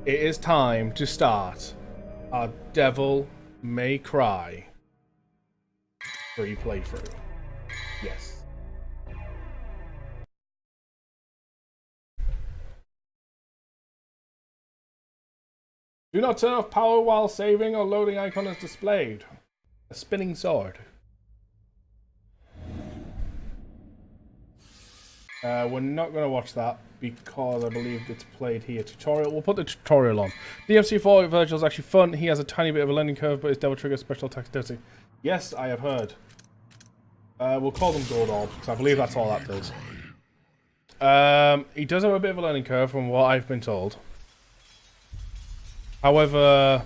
It is time to start our Devil May Cry free playthrough. Yes. Do not turn off power while saving or loading icon is displayed. A spinning sword. We're not going to watch that because I believe it's played here. Tutorial. We'll put the tutorial on. DMC4 Virgil is actually fun. He has a tiny bit of a learning curve, but his devil triggers special attack density. Yes, I have heard. We'll call them gold orbs because I believe that's all that does. He does have a bit of a learning curve from what I've been told. However,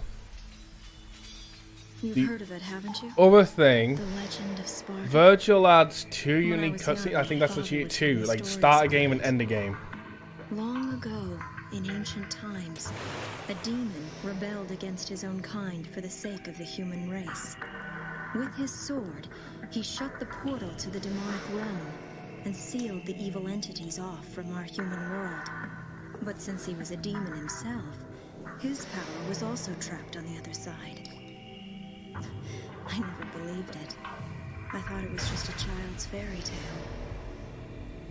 you've heard of it, haven't you? Other thing, The Legend of Sparta. Virgil adds 2 unique cutscenes. I think that's the cheat 2, like start a game and end a game. Long ago, in ancient times, a demon rebelled against his own kind for the sake of the human race. With his sword, he shut the portal to the demonic realm and sealed the evil entities off from our human world. But since he was a demon himself, his power was also trapped on the other side. I never believed it. I thought it was just a child's fairy tale.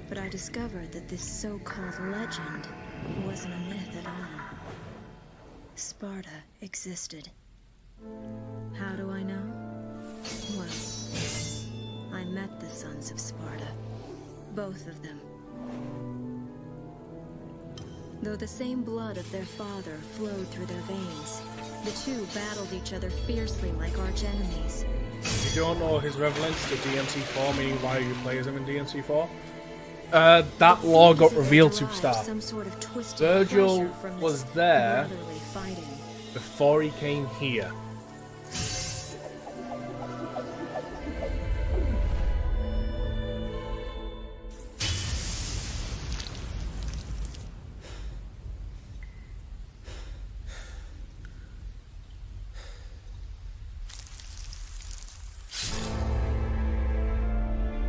But I discovered that this so-called legend wasn't a myth at all. Sparta existed. How do I know? Well, I met the sons of Sparta. Both of them. Though the same blood of their father flowed through their veins, the two battled each other fiercely like arch-enemies. If you don't know his relevance to DMC4, meaning why you play as him in DMC4, that lore got revealed, Superstar. Sort of Virgil was there before he came here.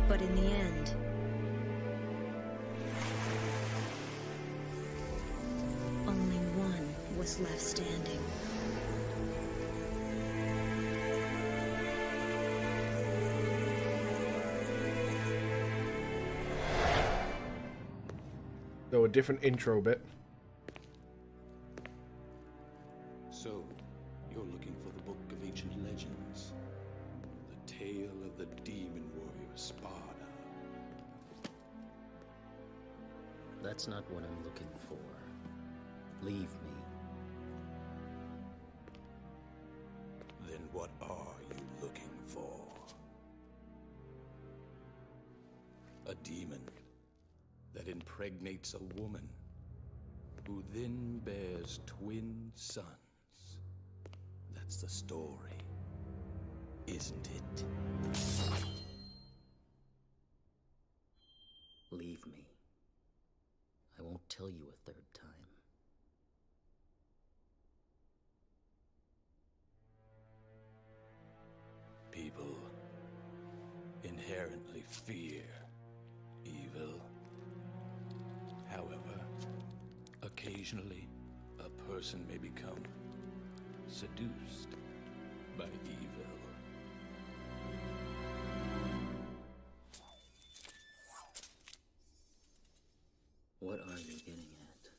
But in the end, only one was left standing. So a different intro bit. So, you're looking for the Book of Ancient Legends. The tale of the demon warrior Sparta. That's not what I'm looking for. Leave me. Then what are you looking for? A demon that impregnates a woman who then bears twin sons. That's the story, isn't it? Leave me. I won't tell you a third time. People inherently fear evil. However, occasionally a person may become seduced by evil. What are you getting at?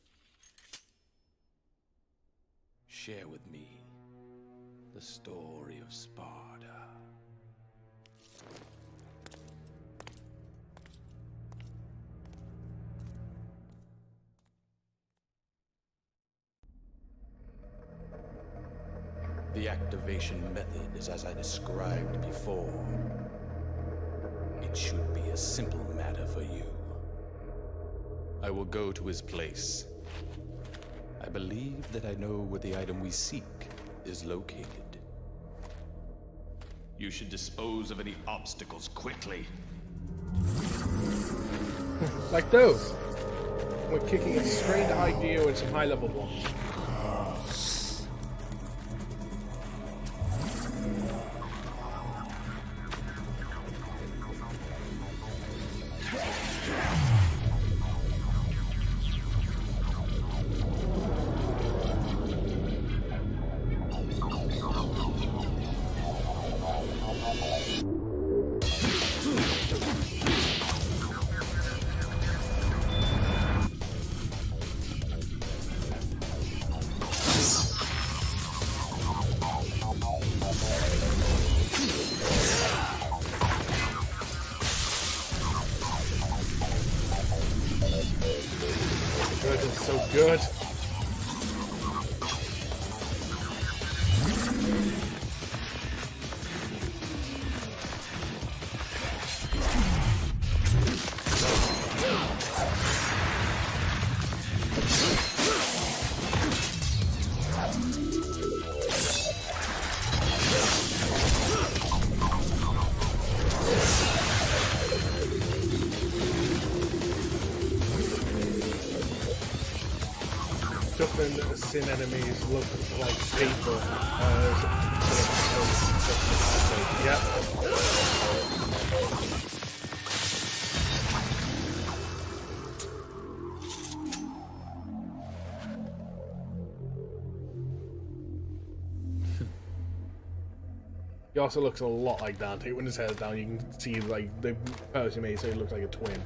Share with me the story of Sparta. The activation method is as I described before. It should be a simple matter for you. I will go to his place. I believe that I know where the item we seek is located. You should dispose of any obstacles quickly. Like those. We're kicking it straight into high gear with some high level ones. good. Different sin enemies look like people. He also looks a lot like Dante. When his head's down, you can see like the person made so he looks like a twin.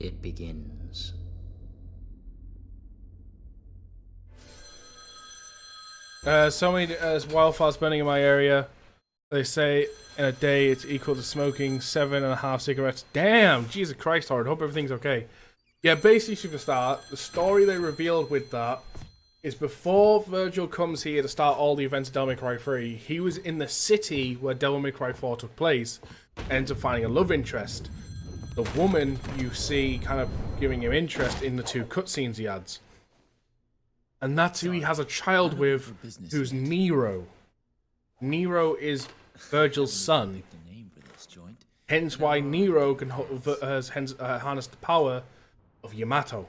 It begins. So many wildfires burning in my area. They say in a day it's equal to smoking 7.5 cigarettes. Damn! Jesus Christ, Howard. Hope everything's okay. Yeah, basically, Superstar, the story they revealed with that is before Virgil comes here to start all the events of Devil May Cry 3, he was in the city where Devil May Cry 4 took place, ends up finding a love interest. The woman you see kind of giving him interest in the 2 cutscenes he adds. And that's who he has a child with, who's Nero. Nero is Virgil's son. Hence why Nero can harness the power of Yamato.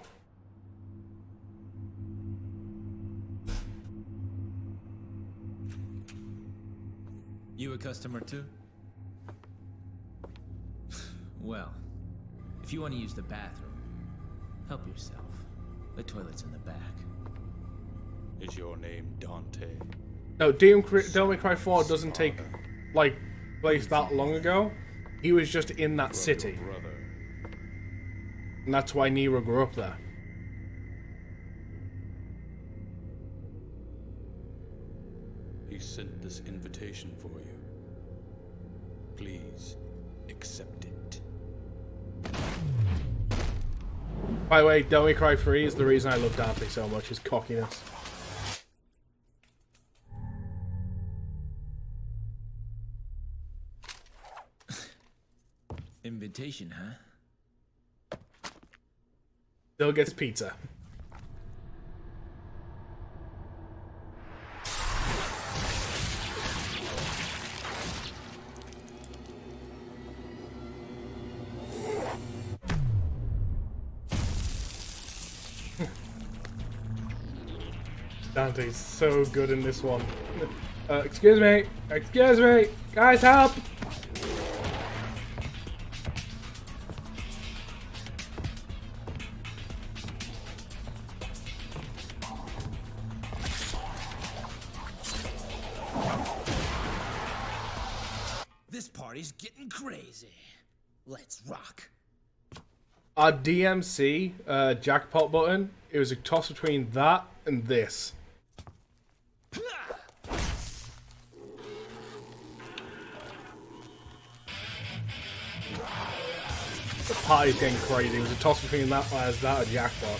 You a customer too? Well, if you want to use the bathroom, help yourself. The toilet's in the back. Is your name Dante? No, Devil May Cry 4 doesn't take, like, place that long ago. He was just in that city. And that's why Nero grew up there. He sent this invitation for you. Please, accept it. By the way, Devil May Cry 3 is the reason I love Dante so much, his cockiness. Invitation, huh? Still gets pizza. Dante's so good in this one. Excuse me! Excuse me! Guys, help! This party's getting crazy. Let's rock. Our DMC jackpot button, it was a toss between that and this. The party's getting crazy. It was a toss between that as that or jackpot.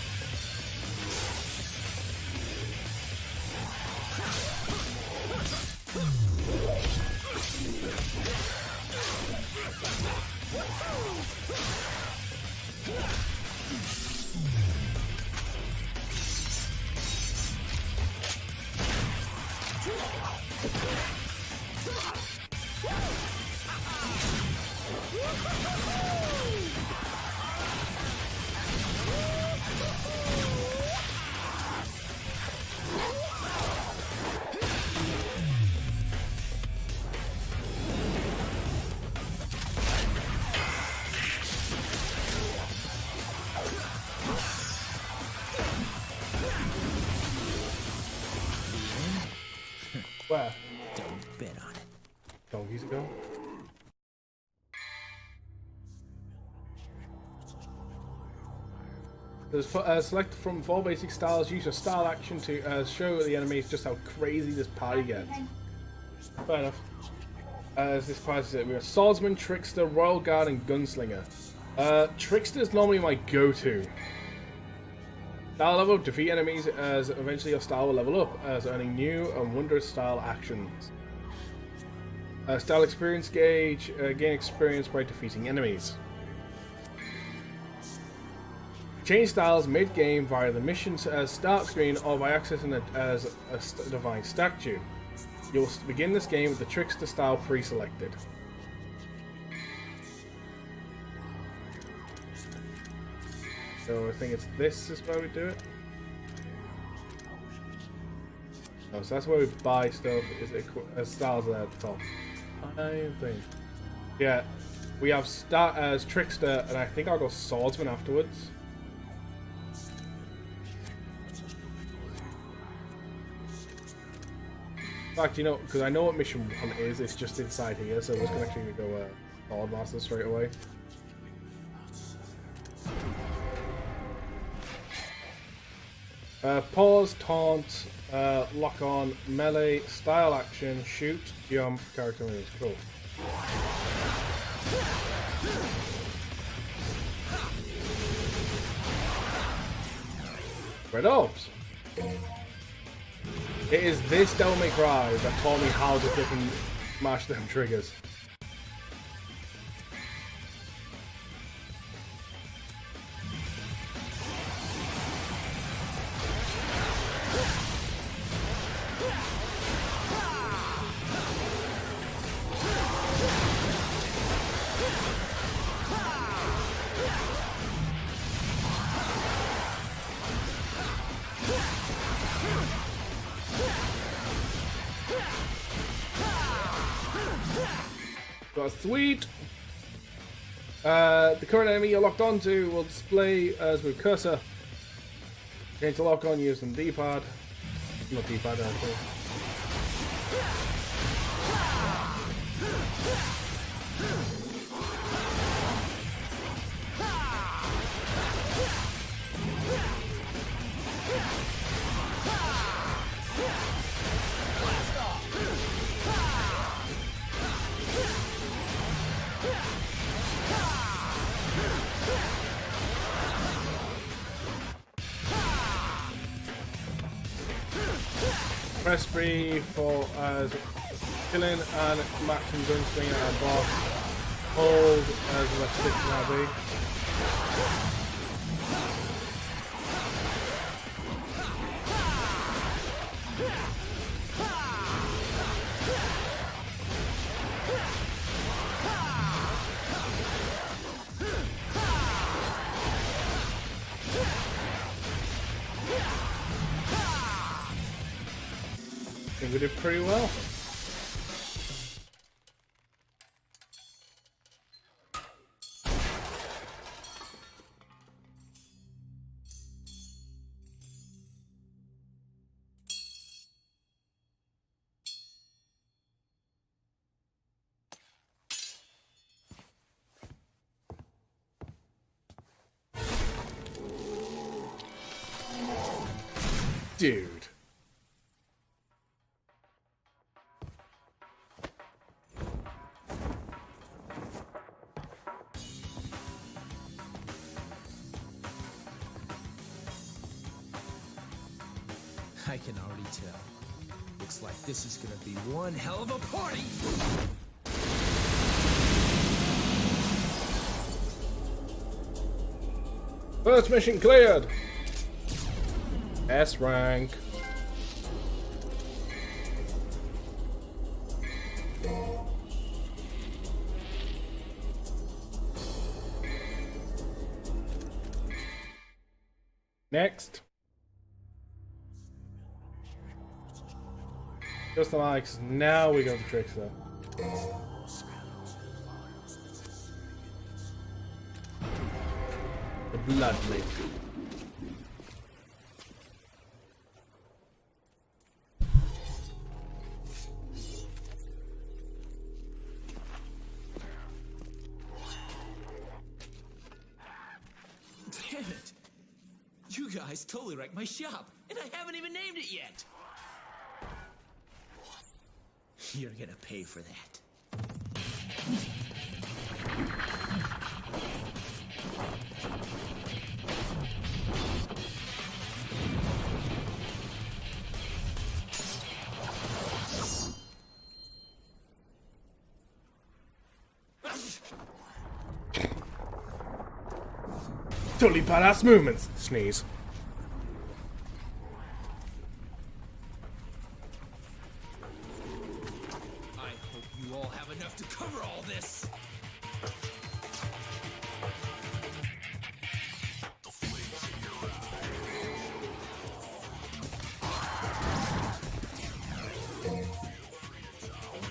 Where? Don't bet on it. Donkeys ago? Select from 4 basic styles. Use your style action to show the enemies just how crazy this party gets. Fair enough. As this party said, we have Swordsman, Trickster, Royal Guard, and Gunslinger. Trickster is normally my go-to. Style level, defeat enemies as eventually your style will level up, as earning new and wondrous style actions. Style experience gauge, gain experience by defeating enemies. Change styles mid-game via the mission's start screen or by accessing it as a divine statue. You'll begin this game with the Trickster style pre-selected. So I think it's this is where we do it. Oh, so that's where we buy stuff. Is styles there at the top. I think. Yeah, we have start as Trickster, and I think I'll go Swordsman afterwards. In fact, you know, because I know what mission 1 is, it's just inside here, so we're just going to actually go Swordmaster straight away. Pause, taunt, lock on, melee, style action, shoot, jump, character moves. Cool. Red Orbs. It is this Devil May Cry that taught me how to freaking mash them triggers. Sweet! The current enemy you're locked onto will display as with cursor. Change to lock on using D-pad. Not D-pad, actually. Press B for killing and matching gunslinger and boss. Hold as left stick now B. I think we did pretty well. Dude. I can already tell. Looks like this is gonna be one hell of a party! First mission cleared! S rank. Next. Just the mics. Now we go to Trickster. The Blood Lake. Damn it! guys totally wrecked my shop, and I haven't even named it yet. You're gonna pay for that. Totally badass movements. Sneeze. I hope you all have enough to cover all this.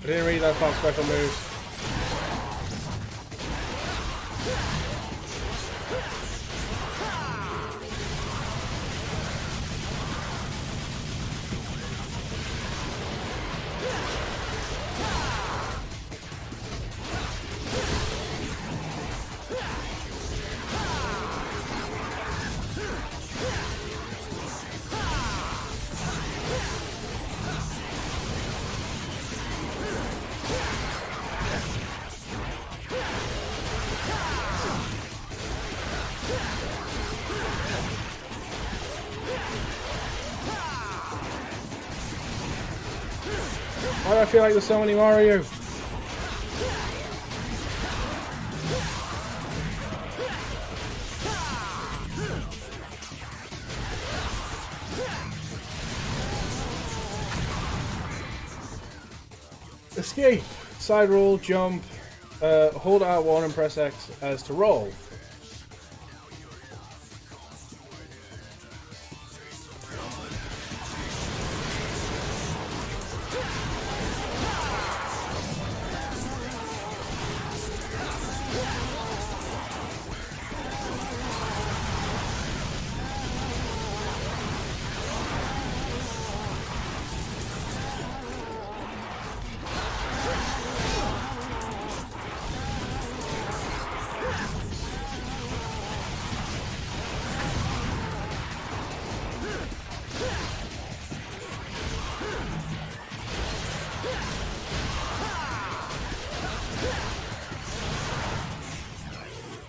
I didn't read that about special moves. Why do I feel like there's so many Mario? Escape. Side roll, jump, hold R1 and press X as to roll.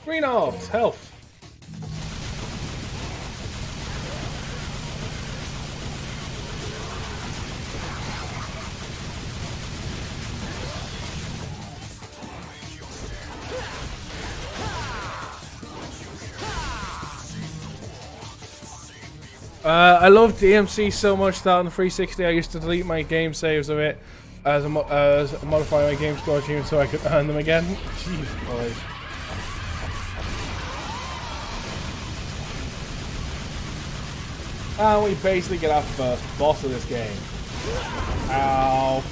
Green orbs, health. I loved DMC so much that on the 360 I used to delete my game saves of it as modify my game score tune so I could earn them again. Jeez, boys. And we basically get our first boss of this game. Ow.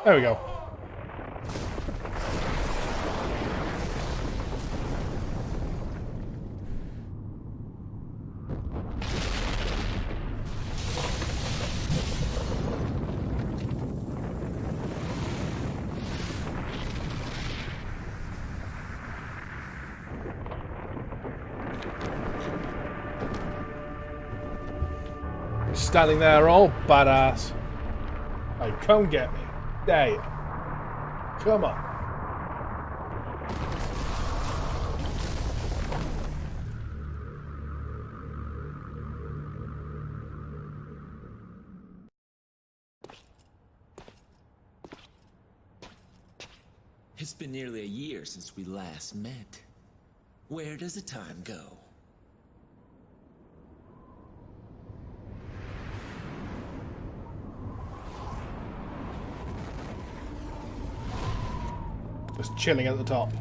There we go. Standing there all badass. Like, come get me. There you are. Come on. It's been nearly a year since we last met. Where does the time go? Just chilling at the top.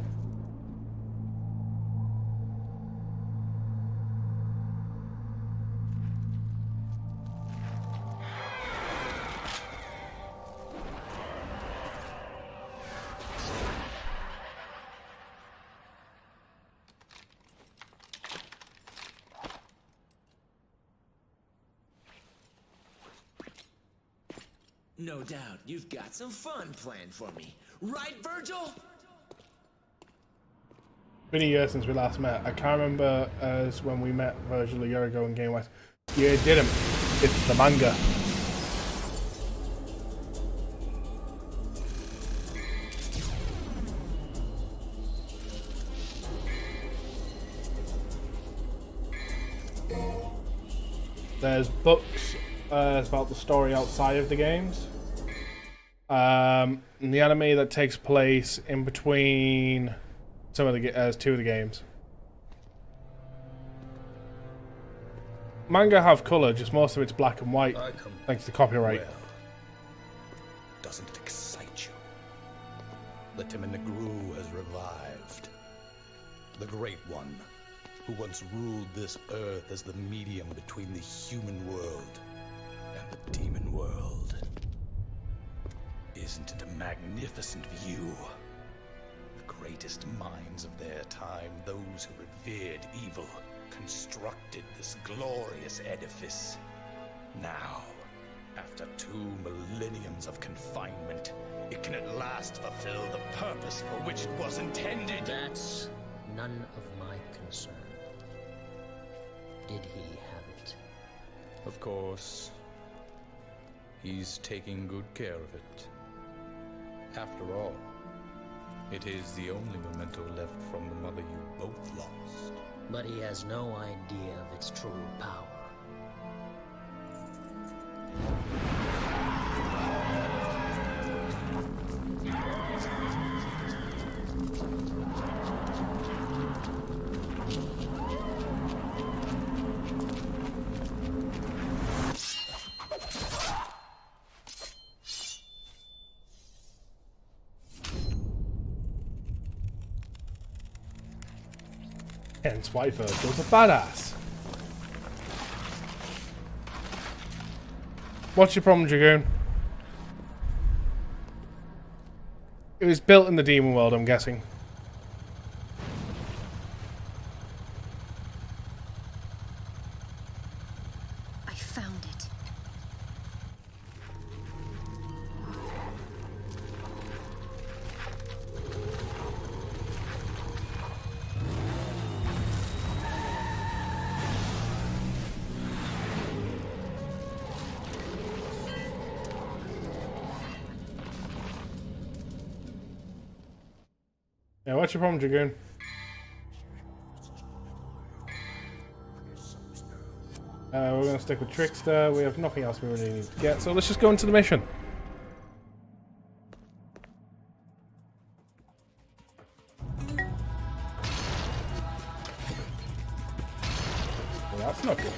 No doubt you've got some fun planned for me. Right, Virgil? Been a year since we last met. I can't remember as when we met Virgil a year ago in Game West. Yeah, it didn't. It's the manga. There's books about the story outside of the games. And the anime that takes place in between some of the two of the games. Manga have color, just most of it's black and white, thanks to copyright. Well, doesn't it excite you? The Timon Gru has revived. The Great One, who once ruled this earth as the medium between the human world and the demon world. Isn't it a magnificent view? The greatest minds of their time, those who revered evil, constructed this glorious edifice. Now, after 2 millenniums of confinement, it can at last fulfill the purpose for which it was intended. That's none of my concern. Did he have it? Of course. He's taking good care of it. After all, it is the only memento left from the mother you both lost. But he has no idea of its true power. Hence why Virgil's a badass. What's your problem, Dragoon? It was built in the demon world, I'm guessing. I found it. Yeah, what's your problem, Dragoon? We're going to stick with Trickster. We have nothing else we really need to get, so let's just go into the mission. Well, that's not good.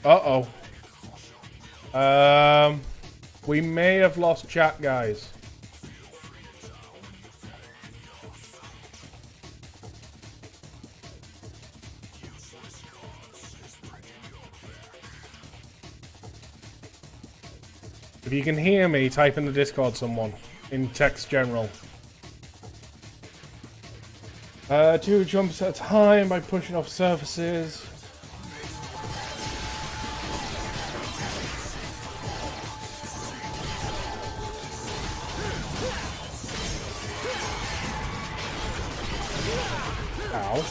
Uh-oh. We may have lost chat, guys. If you can hear me, type in the Discord someone. In text general. 2 jumps at a time by pushing off surfaces. Ow.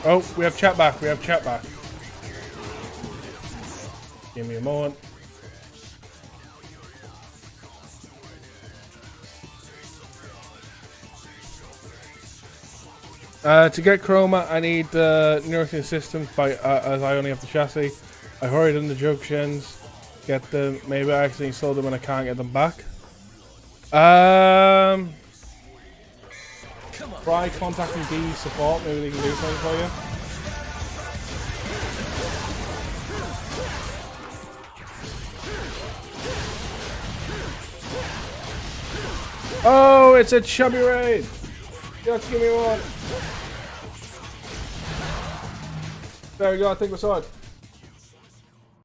Oh, we have chat back. We have chat back. Give me a moment. To get Chroma, I need the nursing systems as I only have the chassis. I hurried in the junctions, get them. Maybe I accidentally sold them and I can't get them back. Try contacting D support. Maybe they can do something for you. Oh, it's a chubby raid. Just give me one. There we go. I think we're sorted.